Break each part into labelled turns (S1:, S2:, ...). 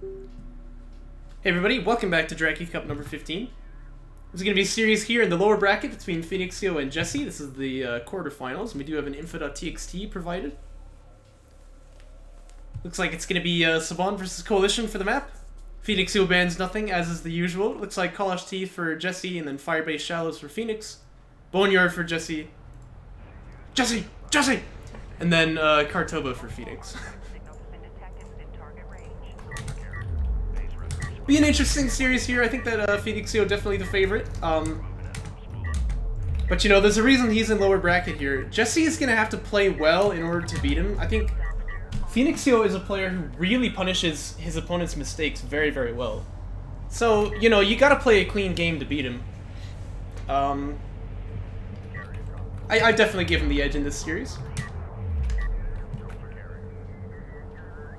S1: Hey everybody, welcome back to Jaraci Cup number 15. There's going to be a series here in the lower bracket between PhoenixYo and Jesse. This is the quarterfinals, and we do have an info.txt provided. Looks like it's going to be Saban versus Coalition for the map. PhoenixYo bans nothing, as is the usual. Looks like Kalash T for Jesse, and then Firebase Shallows for Phoenix. Boneyard for Jesse. Jesse! And then Kartoba for Phoenix. Be an interesting series here. I think that PhoenixYo definitely the favorite. But you know, there's a reason he's in lower bracket here. Jesse is gonna have to play well in order to beat him. I think PhoenixYo is a player who really punishes his opponent's mistakes very, very well. So, you know, you gotta play a clean game to beat him. I definitely give him the edge in this series.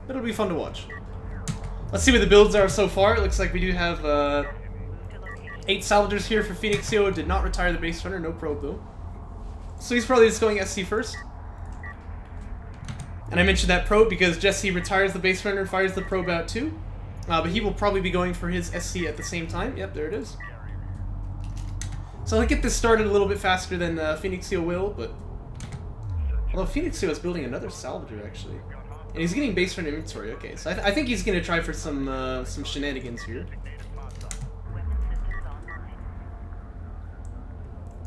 S1: It'll be fun to watch. Let's see what the builds are so far. It looks like we do have 8 salvagers here for PhoenixYo. Did not retire the base runner, no probe though. So he's probably just going SC first. And I mentioned that probe because Jesse retires the base runner and fires the probe out too. But he will probably be going for his SC at the same time. Yep, there it is. So I'll get this started a little bit faster than PhoenixYo will, but... Although PhoenixYo is building another salvager actually. And he's getting base run inventory, okay. So I think he's going to try for some shenanigans here.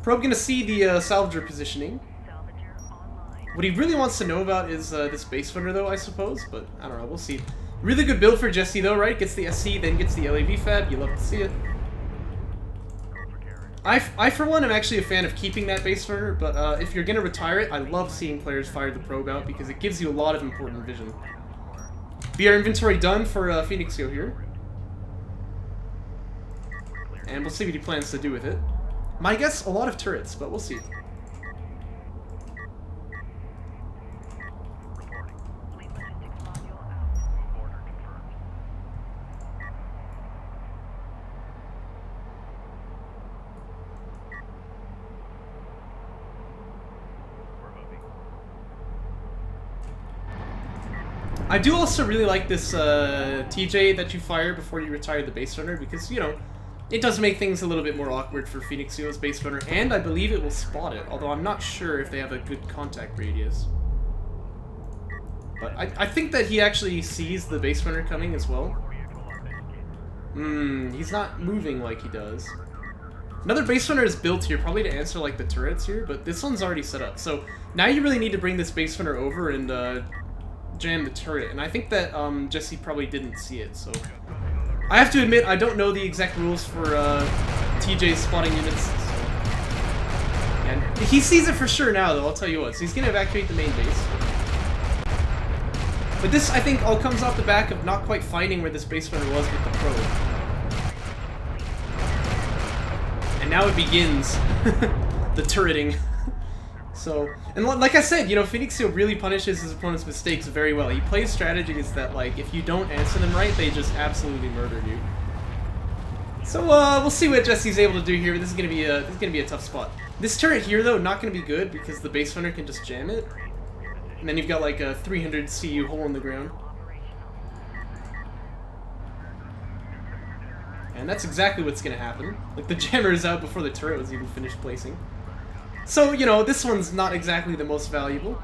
S1: Probe going to see the salvager positioning. What he really wants to know about is this base runner though, I suppose. But I don't know, we'll see. Really good build for Jesse though, right? Gets the SC, then gets the LAV fab. You love to see it. I for one, am actually a fan of keeping that base runner, but if you're going to retire it, I love seeing players fire the probe out because it gives you a lot of important vision. BR inventory done for PhoenixYo here. And we'll see what he plans to do with it. My guess, a lot of turrets, but we'll see. I do also really like this TJ that you fire before you retire the base runner because, you know, it does make things a little bit more awkward for PhoenixYo's base runner, and I believe it will spot it, although I'm not sure if they have a good contact radius. But I think that he actually sees the base runner coming as well. He's not moving like he does. Another base runner is built here, probably to answer like the turrets here, but this one's already set up. So now you really need to bring this base runner over and jam the turret, and I think that Jesse probably didn't see it, so... I have to admit, I don't know the exact rules for TJ's spotting units. So. And he sees it for sure now, though, I'll tell you what. So he's going to evacuate the main base. But this, I think, all comes off the back of not quite finding where this base runner was with the probe. And now it begins. The turreting. So, and like I said, you know, PhoenixYo really punishes his opponent's mistakes very well. He plays strategies that, like, if you don't answer them right, they just absolutely murder you. So, we'll see what Jesse's able to do here. This is gonna be a tough spot. This turret here, though, not gonna be good because the base runner can just jam it, and then you've got like a 300 CU hole in the ground. And that's exactly what's gonna happen. Like, the jammer is out before the turret was even finished placing. So, you know, this one's not exactly the most valuable.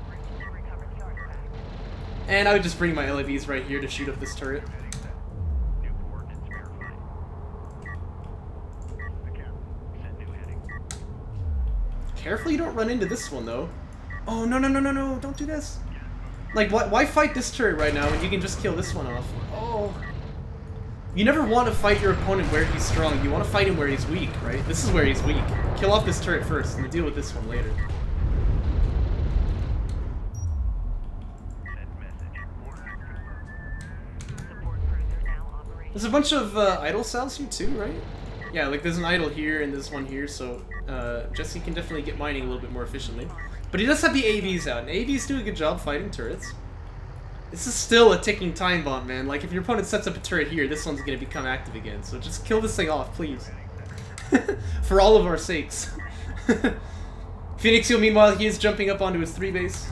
S1: And I would just bring my LAVs right here to shoot up this turret. Careful you don't run into this one, though. Oh, no, don't do this. Like, why fight this turret right now when you can just kill this one off? Oh. You never want to fight your opponent where he's strong. You want to fight him where he's weak, right? This is where he's weak. Kill off this turret first, and deal with this one later. There's a bunch of idle cells here too, right? Yeah, like there's an idle here and there's one here, so Jesse can definitely get mining a little bit more efficiently. But he does have the AVs out, and AVs do a good job fighting turrets. This is still a ticking time bomb, man. Like, if your opponent sets up a turret here, this one's gonna become active again. So just kill this thing off, please. For all of our sakes. PhoenixYo, meanwhile, he is jumping up onto his 3 base.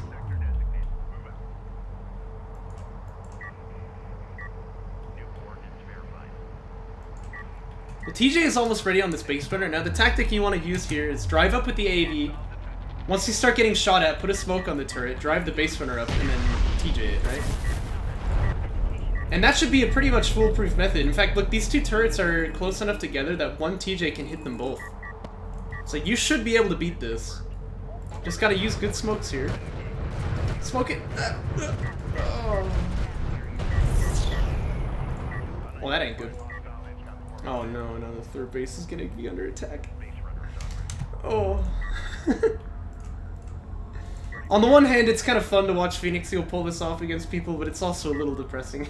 S1: The TJ is almost ready on this base runner. Now the tactic you want to use here is drive up with the AAV. Once you start getting shot at, put a smoke on the turret, drive the base runner up, and then TJ it, right? And that should be a pretty much foolproof method. In fact, look, these two turrets are close enough together that one TJ can hit them both. So you should be able to beat this. Just gotta use good smokes here. Smoke it! Oh. Well, that ain't good. Oh no, no, the third base is gonna be under attack. Oh. On the one hand, it's kind of fun to watch PhoenixYo pull this off against people, but it's also a little depressing.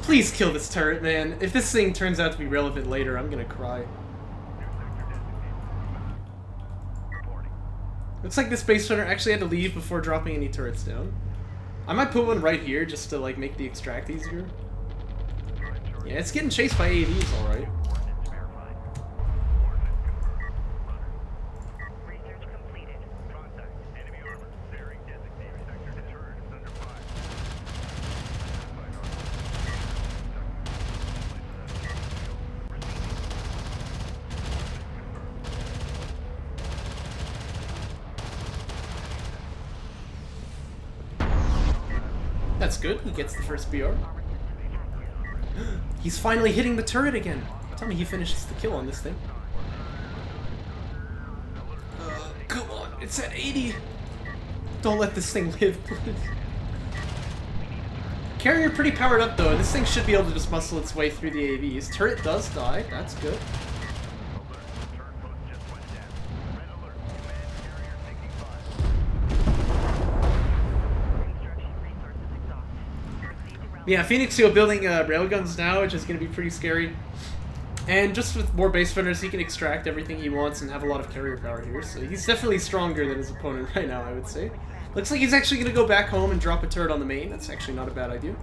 S1: Please kill this turret, man. If this thing turns out to be relevant later, I'm gonna cry. Looks like this base runner actually had to leave before dropping any turrets down. I might put one right here just to like make the extract easier. Yeah, it's getting chased by AAVs, alright. That's good, he gets the first BR. He's finally hitting the turret again. Tell me he finishes the kill on this thing. Come on, it's at 80. Don't let this thing live, please. Carrier pretty powered up though, and this thing should be able to just muscle its way through the AVs. Turret does die, that's good. Yeah, PhoenixYo building railguns now, which is going to be pretty scary. And just with more base runners, he can extract everything he wants and have a lot of carrier power here. So he's definitely stronger than his opponent right now, I would say. Looks like he's actually going to go back home and drop a turret on the main. That's actually not a bad idea.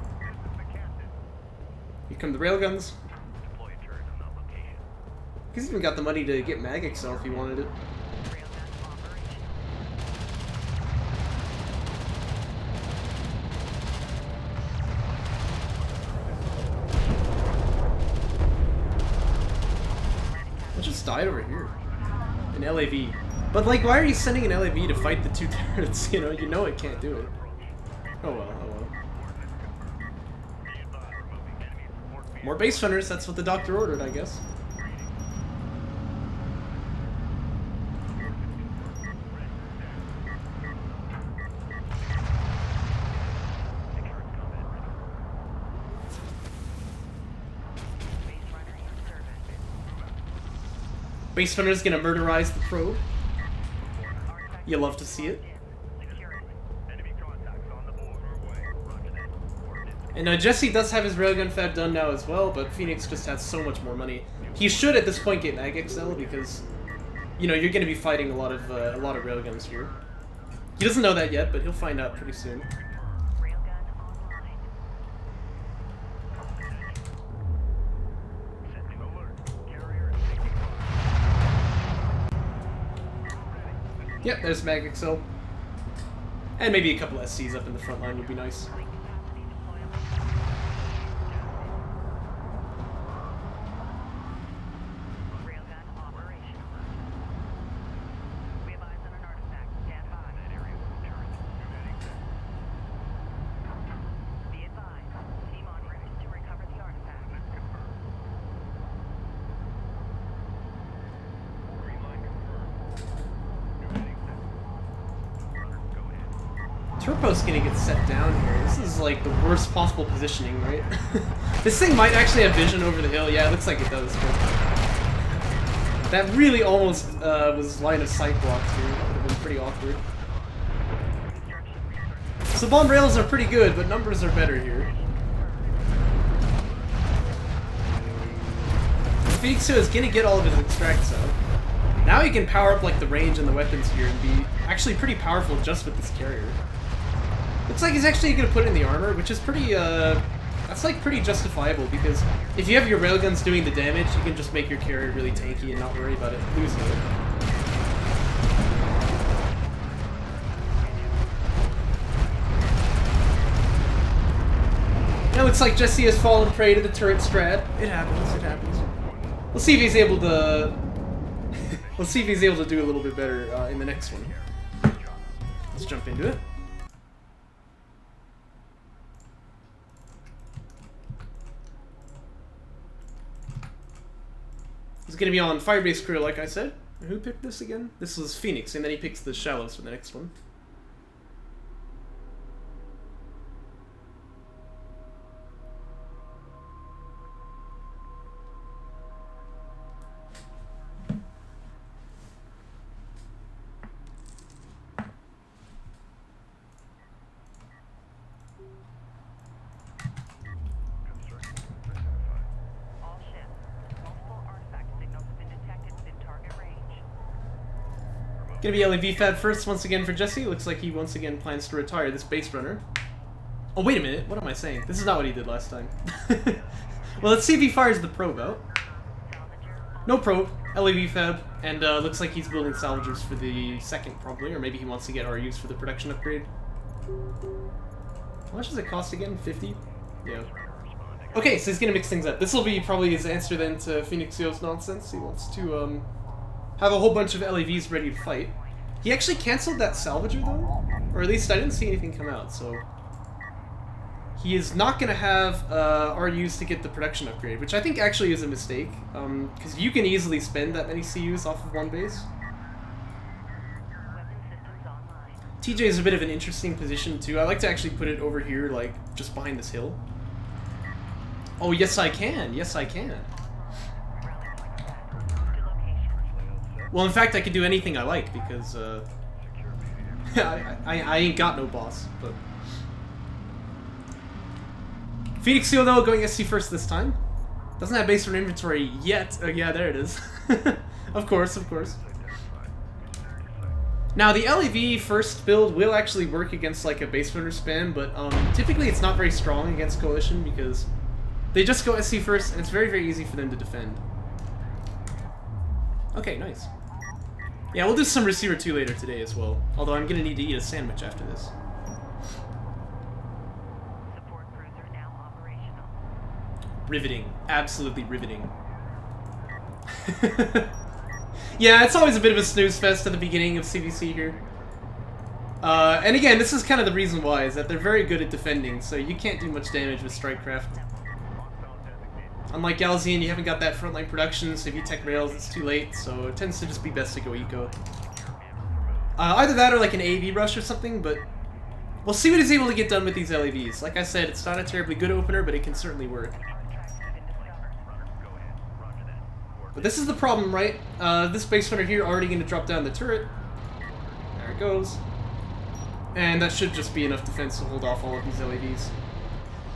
S1: Here come the railguns. He's even got the money to get Mag Excel if he wanted it. Just died over here. An LAV. But like, why are you sending an LAV to fight the two turrets? You know it can't do it. Oh well, oh well. More base runners, that's what the doctor ordered, I guess. Base runner's gonna murderize the probe. You love to see it. And Jesse does have his railgun fab done now as well, but Phoenix just has so much more money. He should at this point get Mag XL because, you know, you're gonna be fighting a lot of railguns here. He doesn't know that yet, but he'll find out pretty soon. Yep, there's Mag XL. And maybe a couple SCs up in the front line would be nice. Turbo's gonna get set down here. This is like the worst possible positioning, right? This thing might actually have vision over the hill. Yeah, it looks like it does. But that really almost was line of sight blocked here. That would have been pretty awkward. So bomb rails are pretty good, but numbers are better here. PhoenixYo is gonna get all of his extracts out. Now he can power up like the range and the weapons here and be actually pretty powerful just with this carrier. Looks like he's actually going to put in the armor, which is pretty, that's like pretty justifiable, because if you have your railguns doing the damage, you can just make your carrier really tanky and not worry about it losing it. Looks like Jesse has fallen prey to the turret strat. It happens, it happens. We'll see if he's able to... we'll see if he's able to do a little bit better in the next one. Let's jump into it. He's going to be on Firebase Crew, like I said. Who picked this again? This was Phoenix, and then he picks the Shallows for the next one. Gonna be LEV Fab first once again for Jesse. Looks like he once again plans to retire this base runner. Oh, wait a minute. What am I saying? This is not what he did last time. Well, let's see if he fires the probe out. No probe. LEV Fab. And looks like he's building salvagers for the second, probably. Or maybe he wants to get RUs for the production upgrade. How much does it cost again? 50? Yeah. Okay, so he's gonna mix things up. This will be probably his answer then to PhoenixYo's nonsense. He wants to, have a whole bunch of LAVs ready to fight. He actually cancelled that salvager though, or at least I didn't see anything come out, so he is not going to have RUs to get the production upgrade, which I think actually is a mistake, because you can easily spend that many CUs off of one base. TJ is a bit of an interesting position too. I like to actually put it over here, like, just behind this hill. Oh, yes I can, yes I can. Well, in fact, I could do anything I like, because, I ain't got no boss, but... PhoenixYo, though, going SC first this time. Doesn't have base run inventory yet. Oh, yeah, there it is. Of course, of course. Now, the LEV first build will actually work against, like, a base runner spam, but, typically it's not very strong against Coalition, because they just go SC first, and it's very, very easy for them to defend. Okay, nice. Yeah, we'll do some Receiver 2 later today as well. Although I'm gonna need to eat a sandwich after this.
S2: Support cruiser now operational.
S1: Riveting. Absolutely riveting. Yeah, it's always a bit of a snooze fest at the beginning of CVC here. And again, this is kind of the reason why, is that they're very good at defending, so you can't do much damage with Strikecraft. Unlike Galzian, you haven't got that frontline production, so if you tech rails, it's too late, so it tends to just be best to go eco. Either that or like an AV rush or something, but we'll see what he's able to get done with these LAVs. Like I said, it's not a terribly good opener, but it can certainly work. But this is the problem, right? This base runner here already going to drop down the turret. There it goes. And that should just be enough defense to hold off all of these LAVs.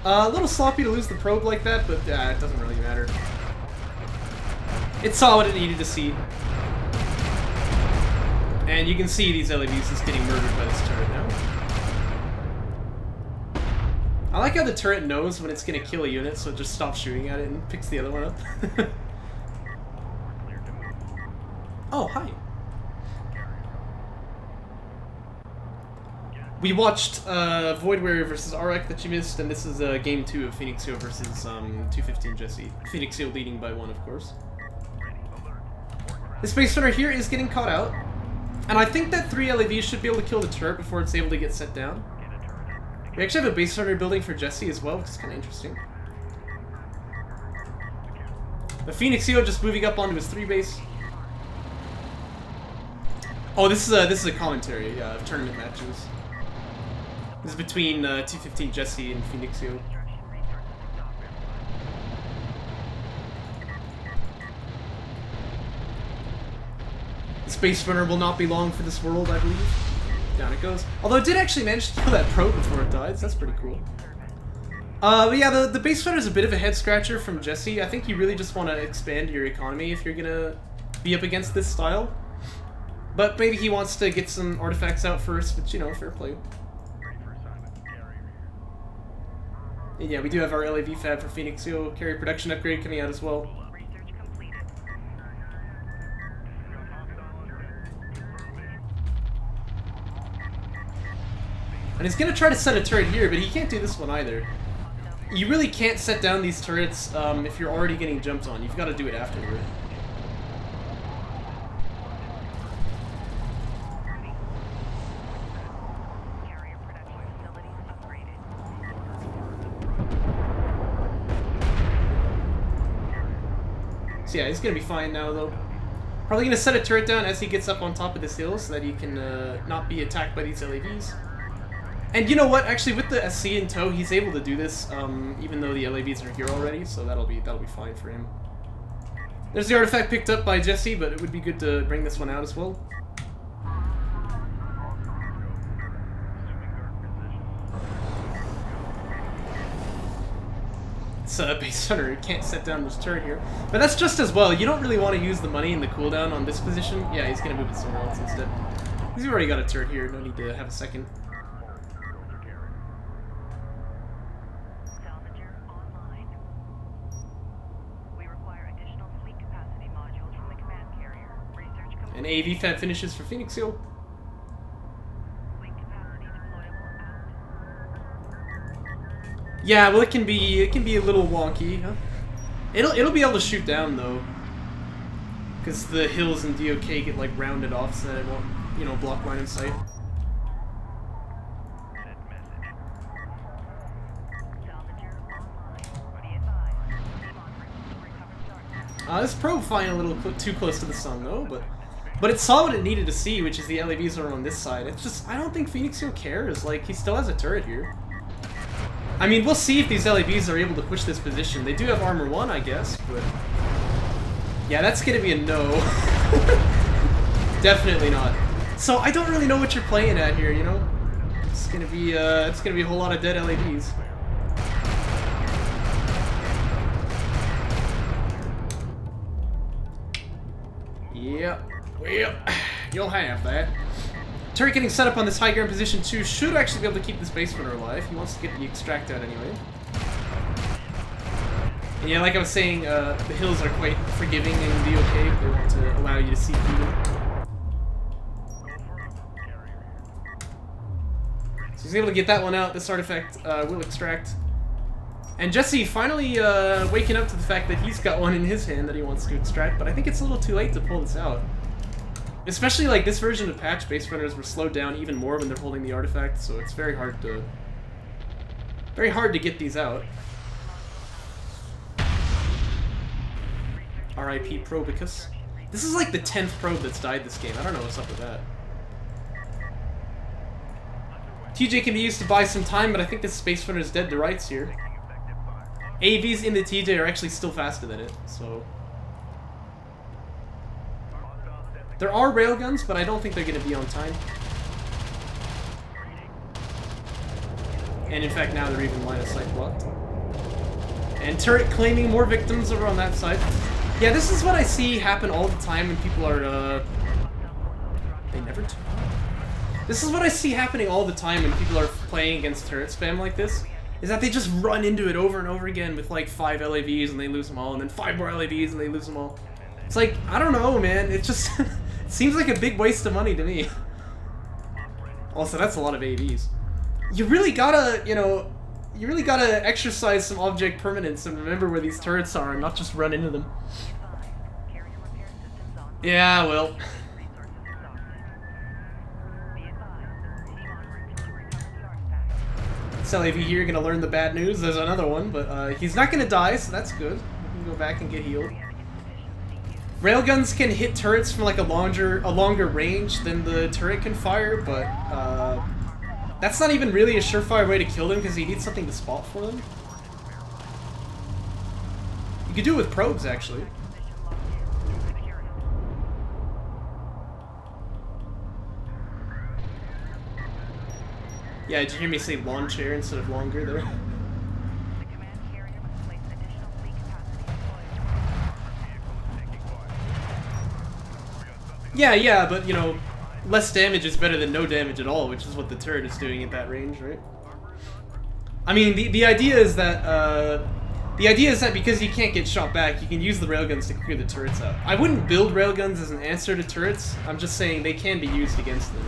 S1: A little sloppy to lose the probe like that, but it doesn't really matter. It saw what it needed to see. And you can see these LAVs just getting murdered by this turret now. I like how the turret knows when it's going to kill a unit, so it just stops shooting at it and picks the other one up. Oh, hi. We watched Void Warrior versus Kharak that you missed, and this is game 2 of PhoenixYo versus 215Jesse. PhoenixYo leading by 1, of course. This base runner here is getting caught out, and I think that 3 LAVs should be able to kill the turret before it's able to get set down. We actually have a base runner building for Jesse as well, which is kind of interesting. But PhoenixYo just moving up onto his 3 base. Oh, this is a commentary of tournament matches. This is between 215Jesse and PhoenixYo. The Space Runner will not be long for this world, I believe. Down it goes. Although it did actually manage to kill that probe before it died, so that's pretty cool. But yeah, the Base Runner is a bit of a head-scratcher from Jesse. I think you really just want to expand your economy if you're gonna be up against this style. But maybe he wants to get some artifacts out first, which, you know, fair play. And yeah, we do have our LAV fab for PhoenixYo carrier production upgrade coming out as well. And he's gonna try to set a turret here, but he can't do this one either. you really can't set down these turrets if you're already getting jumped on. You've got to do it afterward.
S2: Carrier production facilities upgraded.
S1: So yeah, he's gonna be fine now though. Probably gonna set a turret down as he gets up on top of this hill so that he can not be attacked by these LAVs. And you know what? Actually, with the SC in tow, he's able to do this, even though the LAVs are here already. So that'll be fine for him. There's the artifact picked up by Jesse, but it would be good to bring this one out as well. It's base hunter. It can't set down this turret here, but that's just as well. You don't really want to use the money in the cooldown on this position. Yeah, he's gonna move it somewhere else instead. He's already got a turret here. No need to have a second.
S2: Salvager online. We require additional fleet capacity modules from the command carrier. Research complete.
S1: And AV fab finishes for PhoenixYo.
S2: Fleet capacity deployable out.
S1: Yeah, well, it can be a little wonky, huh? It'll be able to shoot down though, because the hills in DOK get like rounded off so that it won't, you know, block line of sight.
S2: Salvager online. Be advised. Beam en route to recover start.
S1: This probe flying a little too close to the sun though, but it saw what it needed to see, which is the LAVs are on this side. It's just, I don't think PhoenixYo cares. Like, he still has a turret here. I mean, we'll see if these LAVs are able to push this position. They do have armor 1, I guess, but yeah, that's gonna be a no. Definitely not. So I don't really know what you're playing at here, you know? It's gonna be a whole lot of dead LAVs. Yep. Well, you'll have that. Turret getting set up on this high ground position too should actually be able to keep this base runner alive. He wants to get the extract out anyway. And yeah, like I was saying, the hills are quite forgiving in DOK. They want to allow you to see through them. So he's able to get that one out. This artifact will extract. And Jesse finally waking up to the fact that he's got one in his hand that he wants to extract, but I think it's a little too late to pull this out. Especially like this version of patch, base runners were slowed down even more when they're holding the artifact, so it's very hard to get these out. RIP Probicus. This is like the 10th probe that's died this game. I don't know what's up with that. TJ can be used to buy some time, but I think this space runner is dead to rights here. AVs in the TJ are actually still faster than it, so... There are railguns, but I don't think they're going to be on time. And in fact, now they're even line of sight blocked. And turret claiming more victims over on that side. Yeah, this is what I see happen all the time when people are, They never turn. This is what I see happening all the time when people are playing against turret spam like this. Is that they just run into it over and over again with like 5 LAVs and they lose them all, and then 5 more LAVs and they lose them all. It's like, I don't know, man. It just it seems like a big waste of money to me. Also, that's a lot of AVs. You really gotta, you know, exercise some object permanence and remember where these turrets are and not just run into them. Yeah, well. This LAV here gonna learn the bad news. There's another one, but he's not gonna die, so that's good. We can go back and get healed. Railguns can hit turrets from like a longer range than the turret can fire, but that's not even really a surefire way to kill them because you need something to spot for them. You could do it with probes, actually. Yeah, did you hear me say lawn chair instead of longer there? Yeah, but you know, less damage is better than no damage at all, which is what the turret is doing at that range, right? I mean, the idea is that because you can't get shot back, you can use the railguns to clear the turrets out. I wouldn't build railguns as an answer to turrets. I'm just saying they can be used against them.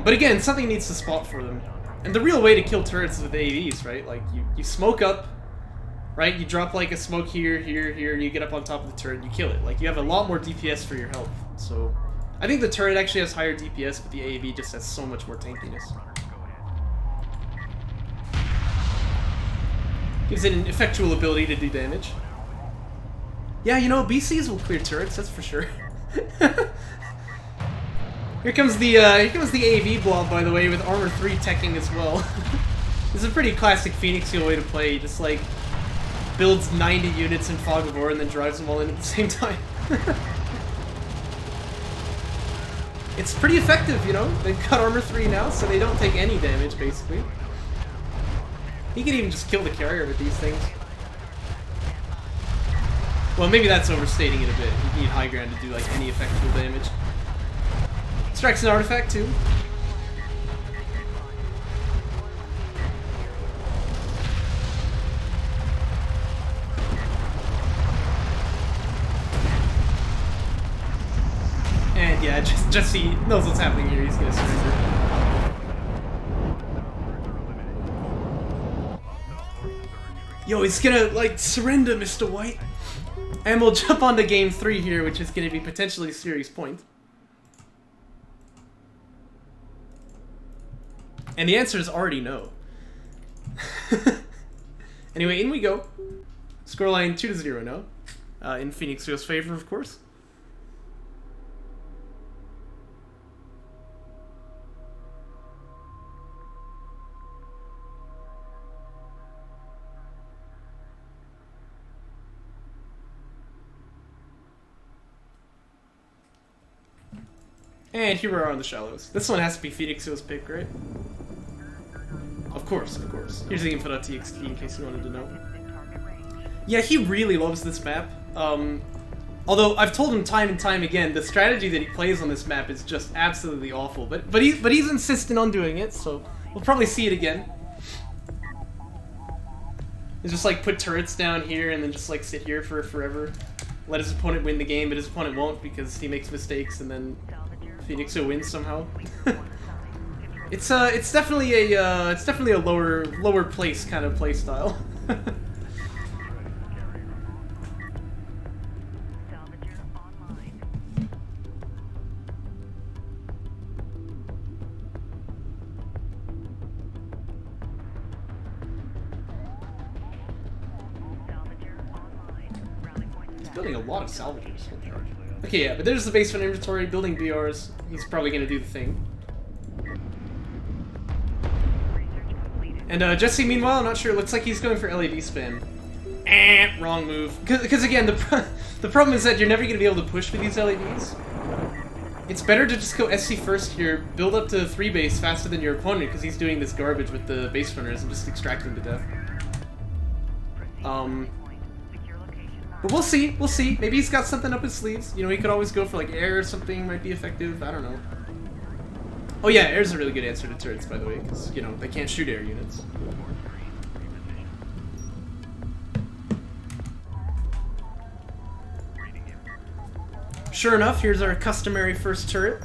S1: But again, something needs to spot for them. And the real way to kill turrets is with AVs, right? Like, you smoke up, right? You drop like a smoke here, here, here, you get up on top of the turret and you kill it. Like, you have a lot more DPS for your health. So, I think the turret actually has higher DPS, but the AV just has so much more tankiness. Gives it an effectual ability to do damage. Yeah, you know, BCs will clear turrets, that's for sure. Here comes the AV blob, by the way, with armor 3 teching as well. This is a pretty classic PhoenixYo way to play. He just like builds 90 units in Fog of War and then drives them all in at the same time. It's pretty effective, you know. They've got armor 3 now, so they don't take any damage basically. He can even just kill the carrier with these things. Well, maybe that's overstating it a bit. You need high ground to do like any effectual damage. Strikes an artifact too. And yeah, Jesse knows what's happening here. He's gonna surrender. Yo, he's gonna like surrender, Mr. White. And we'll jump on to game 3 here, which is gonna be potentially a series point. And the answer is already no. Anyway, in we go. Scoreline 2-0 now. In PhoenixYo's favor, of course. And here we are on the shallows. This one has to be PhoenixYo's pick, right? Of course, of course. Here's the info.txt in case you wanted to know. Yeah, he really loves this map. Although I've told him time and time again, the strategy that he plays on this map is just absolutely awful. But he's insistent on doing it, so we'll probably see it again. He's just like put turrets down here and then just like sit here for forever. Let his opponent win the game, but his opponent won't because he makes mistakes and then PhoenixYo wins somehow. It's definitely a lower place kind of play style. He's building a lot of salvagers. Okay, yeah, but there's the basement inventory, building BRs. He's probably gonna do the thing. And Jesse, meanwhile, I'm not sure. Looks like he's going for LED spam. Wrong move. Because again, the problem is that you're never gonna be able to push with these LEDs. It's better to just go SC first here, build up to 3 base faster than your opponent because he's doing this garbage with the base runners and just extract them to death. But we'll see, we'll see. Maybe he's got something up his sleeves. You know, he could always go for like air or something, might be effective, I don't know. Oh yeah, air's a really good answer to turrets, by the way, because, you know, they can't shoot air units. Sure enough, here's our customary first turret.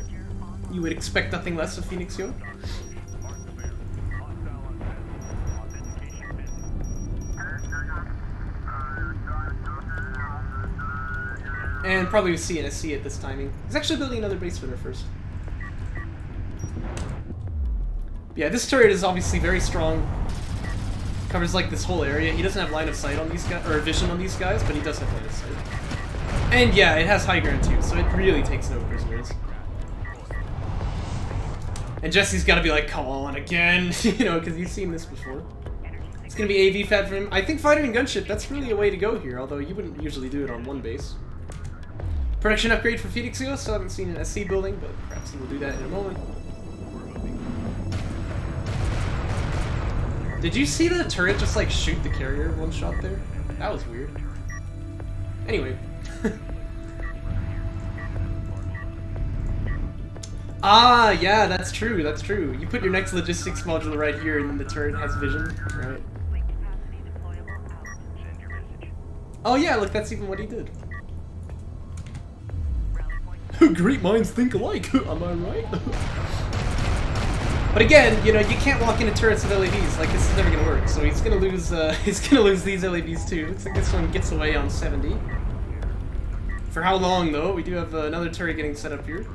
S1: You would expect nothing less of PhoenixYo. And probably with CNSC at this timing. He's actually building another base runner first. Yeah, this turret is obviously very strong. Covers like this whole area. He doesn't have line of sight on these guys, or vision on these guys, but he does have line of sight. And yeah, it has high ground too, so it really takes no prisoners. And Jesse's gotta be like, come on, again, you know, because he's seen this before. It's gonna be AV fed for him. I think fighter and gunship, that's really a way to go here, although you wouldn't usually do it on one base. Production upgrade for PhoenixYo, still haven't seen an SC building, but perhaps he will do that in a moment. Did you see the turret just like shoot the carrier one shot there? That was weird. Anyway. Ah, yeah, that's true, that's true. You put your next logistics module right here and then the turret has vision, right? Oh yeah, look, that's even what he did. Great minds think alike, am I right? But again, you know, you can't walk into turrets with LAVs. Like, this is never gonna work. So he's gonna lose. He's gonna lose these LAVs too. Looks like this one gets away on 70. For how long though? We do have another turret getting set up here.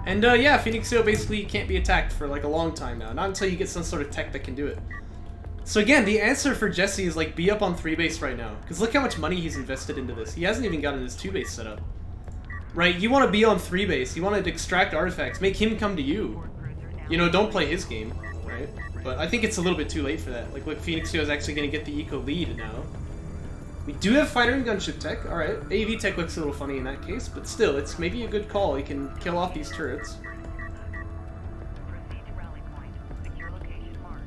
S1: And yeah, PhoenixYo basically can't be attacked for like a long time now. Not until you get some sort of tech that can do it. So again, the answer for Jesse is like be up on 3 base right now. Because look how much money he's invested into this. He hasn't even gotten his 2 base set up. Right, you want to be on 3 base. You want to extract artifacts. Make him come to you. You know, don't play his game. Right? But I think it's a little bit too late for that. Like, look, PhoenixYo is actually going to get the eco lead now. We do have fighter and gunship tech. Alright, AV tech looks a little funny in that case. But still, it's maybe a good call. He can kill off these turrets.
S2: Proceed to rally point. Secure location marked.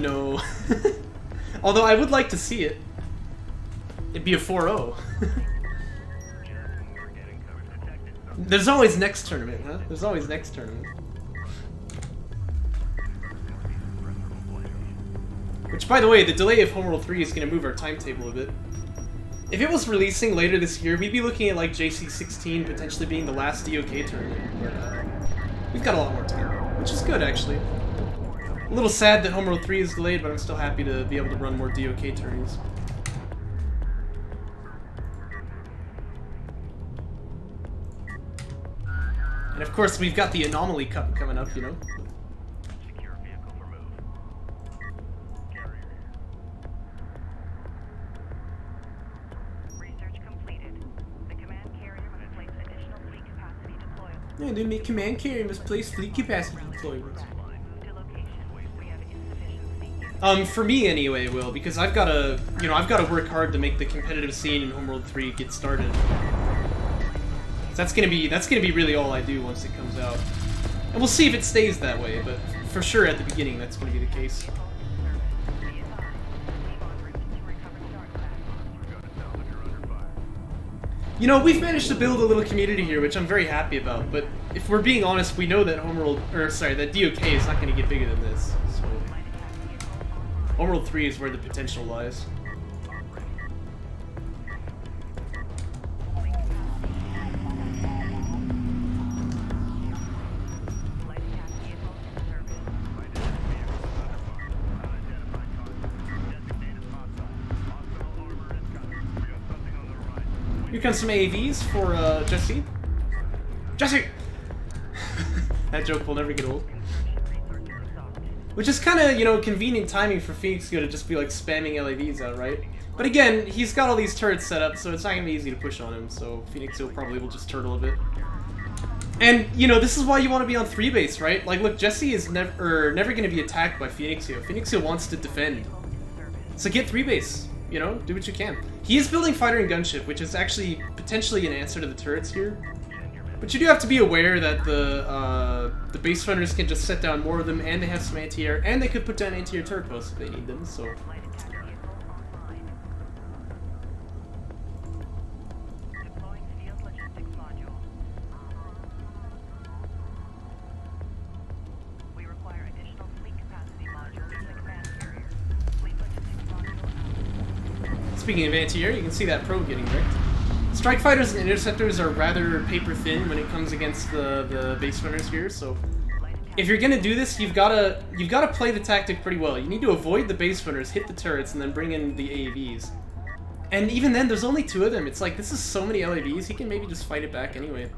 S1: No. Although I would like to see it. It'd be a 4-0. There's always next tournament, huh? There's always next tournament. Which, by the way, the delay of Homeworld 3 is going to move our timetable a bit. If it was releasing later this year, we'd be looking at like JC16 potentially being the last DOK tournament. But, we've got a lot more time, which is good actually. A little sad that Homeworld 3 is delayed, but I'm still happy to be able to run more DOK tourneys. And of course, we've got the Anomaly Cup coming up, you know.
S2: Secure vehicle for move. Carrier. Research completed. The command carrier must place additional fleet capacity deployable.
S1: Yeah, the command carrier must place fleet capacity deployments.
S2: Move to location. We have insufficient seat.
S1: For me anyway, Will, because I've gotta, you know, I've gotta work hard to make the competitive scene in Homeworld 3 get started. So that's gonna be really all I do once it comes out. And we'll see if it stays that way, but for sure at the beginning that's gonna be the case. You know, we've managed to build a little community here, which I'm very happy about, but if we're being honest, we know that that DOK is not gonna get bigger than this. So Homeworld 3 is where the potential lies. Here comes some AVs for Jesse. Jesse! That joke will never get old. Which is kind of, you know, convenient timing for PhoenixYo to just be like spamming LAVs out, right? But again, he's got all these turrets set up, so it's not gonna be easy to push on him. So PhoenixYo probably will just turtle a bit. And you know, this is why you want to be on 3 base, right? Like, look, Jesse is never gonna be attacked by PhoenixYo. PhoenixYo wants to defend, so get 3 base. You know, do what you can. He is building fighter and gunship, which is actually potentially an answer to the turrets here. But you do have to be aware that the base runners can just set down more of them, and they have some anti-air, and they could put down anti-air turret posts if they need them. So. Speaking of anti-air, you can see that probe getting wrecked. Strike fighters and interceptors are rather paper thin when it comes against the base runners here, so if you're gonna do this, you've gotta play the tactic pretty well. You need to avoid the base runners, hit the turrets, and then bring in the AAVs. And even then, there's only 2 of them. It's like, this is so many LAVs, he can maybe just fight it back anyway.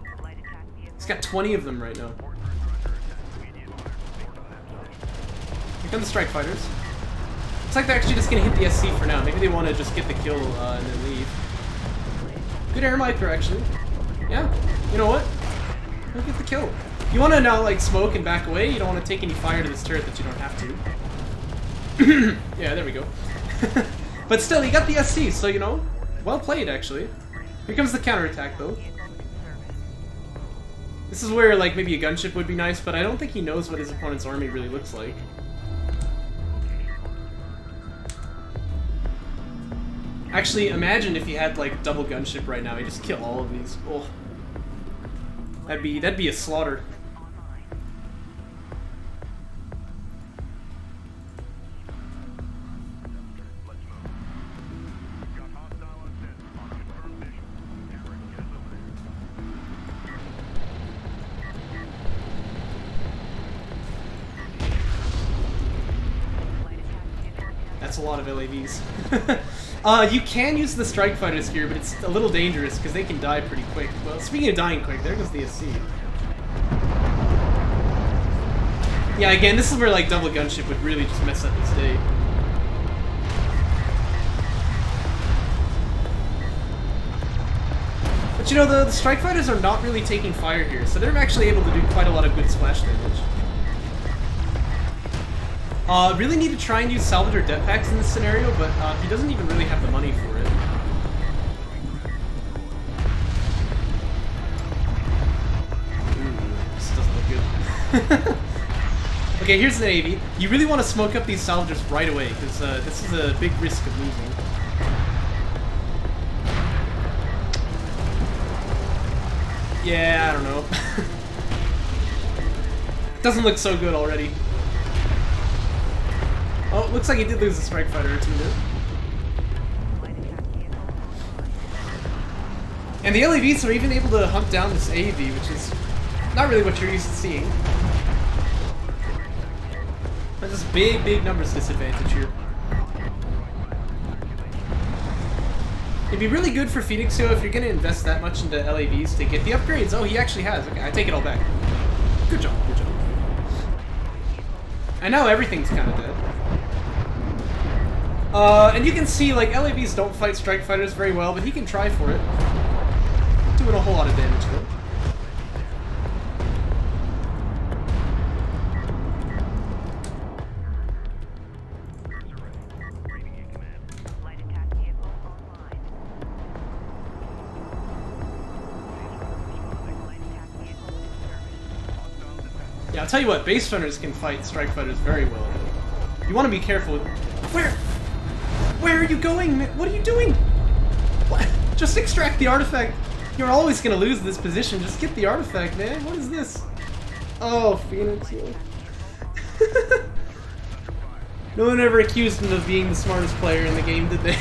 S1: He's got 20 of them right now. Here come the strike fighters. Looks like they're actually just gonna hit the SC for now. Maybe they want to just get the kill and then leave. Good air micro, actually. Yeah, you know what? Go get the kill. You want to now like smoke and back away. You don't want to take any fire to this turret that you don't have to. Yeah, there we go. But still, he got the SC, so you know, well played actually. Here comes the counterattack though. This is where like maybe a gunship would be nice, but I don't think he knows what his opponent's army really looks like. Actually, imagine if he had like double gunship right now. He'd just kill all of these. Oh, that'd be a slaughter. That's a lot of LAVs. You can use the strike fighters here, but it's a little dangerous because they can die pretty quick. Well, speaking of dying quick, there goes the SC. Yeah, again, this is where like double gunship would really just mess up his day. But you know, the strike fighters are not really taking fire here, so they're actually able to do quite a lot of good splash damage. Really need to try and use salvage or det packs in this scenario, but he doesn't even really have the money for it. Ooh, this doesn't look good. Okay, here's an AV. You really want to smoke up these salvagers right away, because this is a big risk of losing. Yeah, I don't know. Doesn't look so good already. Oh, looks like he did lose a strike fighter or two there. And the LAVs are even able to hunt down this AV, which is not really what you're used to seeing. But this big numbers disadvantage here. It'd be really good for PhoenixYo if you're going to invest that much into LAVs to get the upgrades. Oh, he actually has. Okay, I take it all back. Good job, good job. And now everything's kind of dead. And you can see, like, LAVs don't fight strike fighters very well, but he can try for it. Doing a whole lot of damage, though. Yeah, I'll tell you what, base runners can fight strike fighters very well. You want to be careful with... Where are you going? What are you doing? What? Just extract the artifact. You're always going to lose this position. Just get the artifact, man. What is this? Oh, PhoenixYo. No one ever accused him of being the smartest player in the game, did they?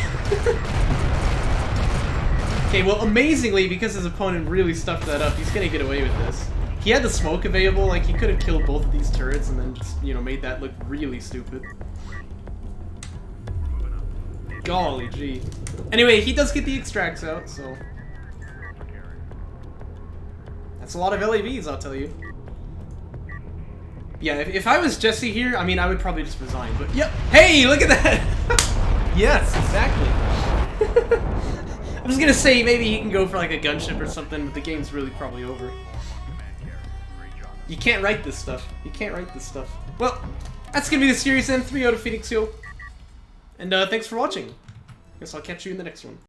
S1: Okay, well, amazingly, because his opponent really stuffed that up, he's going to get away with this. He had the smoke available, like, he could have killed both of these turrets and then just, you know, made that look really stupid. Golly gee. Anyway, he does get the extracts out, so... That's a lot of LAVs, I'll tell you. Yeah, if I was Jesse here, I mean, I would probably just resign, but... Yep! Hey, look at that! Yes, exactly. I was gonna say, maybe he can go for, like, a gunship or something, but the game's really probably over. You can't write this stuff. You can't write this stuff. Well, that's gonna be the series then. 3-0 to PhoenixYo. And thanks for watching. Guess I'll catch you in the next one.